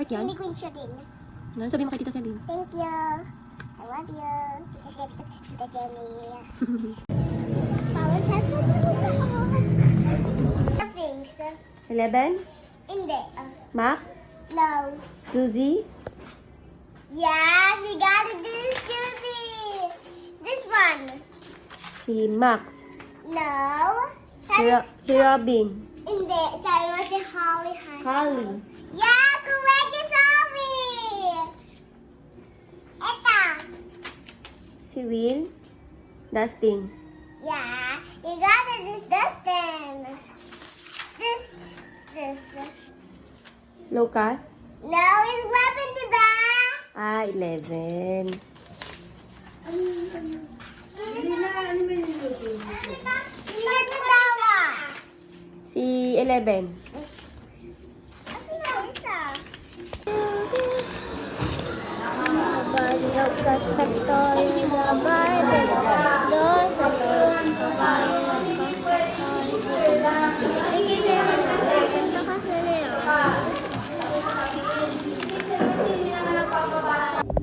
Cute yan. Hindi queen siya din. Ano sabihin mo kay Tita Celine? Thank you. I love you. Tita Sheps, Tita Jenny. Bawal sa things. 11? Hindi. Max? No. Suzy? Yeah, she got it. This is Juicy. This one. Si Max? No. Si Robin? Hindi. Sabi mo si Holly. Holly? Yeah, correct. It's Holly. Ito. Si Will? Dustin? Yeah, you got it. This Dustin. This. Lucas? No, it's weapon, diba? 11. Ito dawa. Si 11? Kasi na isa. Lucas Factory, Mabay, Dos,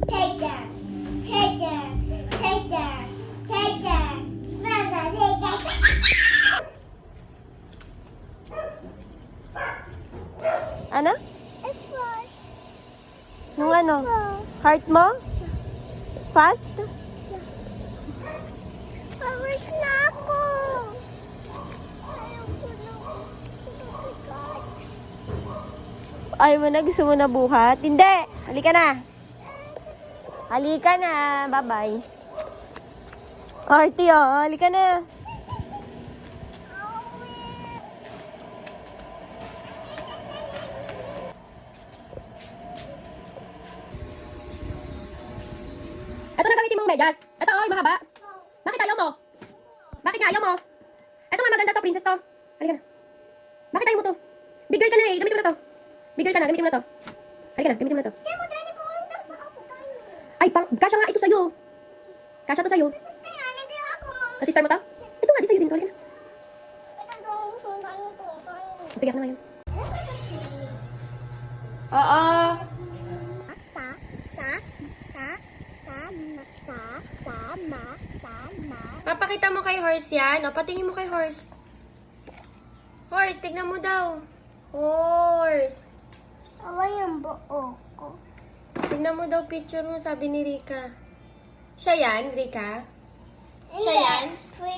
Take that. Take that. Take that. Take that. Mother, take that. Ano? It was. Nung ano? Heart mo? Fast? Pawis na ako. Ayoko na. Mabigat. Ayaw mo na? Gusto mo na buhat? Hindi! Halika na! Halika na! Bye-bye! Artie, oh! Halika na! Ito na gamitin mong medyas. Ito, oh, yung mahaba. Bakit ayaw mo? Bakit nga ayaw mo? Ito nga maganda to, princess to. Halika na. Bakit ayaw mo to? Big girl ka na eh. Gamitin mo na to. Big girl ka na, gamitin mo na to. Halika na, gamitin mo na to. Kaya mo, dali ko ulit ang baka ko tayo. Ay, kasya nga ito sa'yo. Kasya to sa'yo. Sister, ano din ako? Sister mo to? Ito nga, di sa'yo din to. Halika na. Ito gawin ko, tayo ito. Sige, ako na ngayon. Oo. Sama. Papakita mo kay Horse yan. O, patingin mo kay Horse. Horse, tignan mo daw. Horse. Awa yung buo ko. Tignan mo daw picture mo, sabi ni Rika. Siya yan, Rika? Siya Hindi. yan? Free